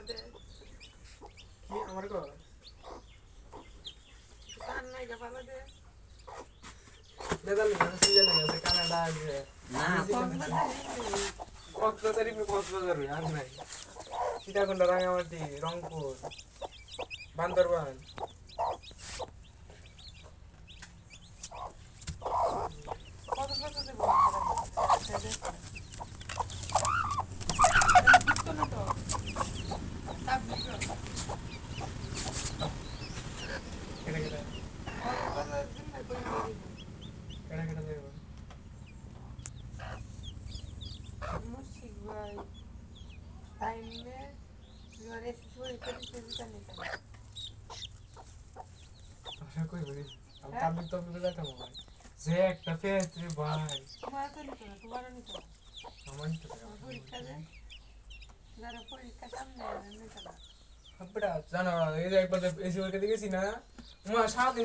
দে কি আমার কো কান নাই কে পালা দে দাদা লোক সিজন আছে কানাডা আছে না কক্সবাজার ইমে কক্সবাজার আর নাই সীতাকুণ্ড রাঙ্গামাটি রংপুর বান্দরবান কত কত দেব কেডা কেডা কেডা কেডা দেব মুশিক ভাই টাইম মে জোরে সুই করে চিন্তা নেই আশা কই বলি আমি তাবলিগ তো যাইতাম ভাই যে একটা ফেস রে ভাই তোমার তো নিতো না তোমারও নিতো না আমার তো পরীক্ষা দে যারা পরীক্ষা সামনে নিতো না আপড়া জানো এই যে একবার এসি ওকে দেখেছি না মা সারাদিন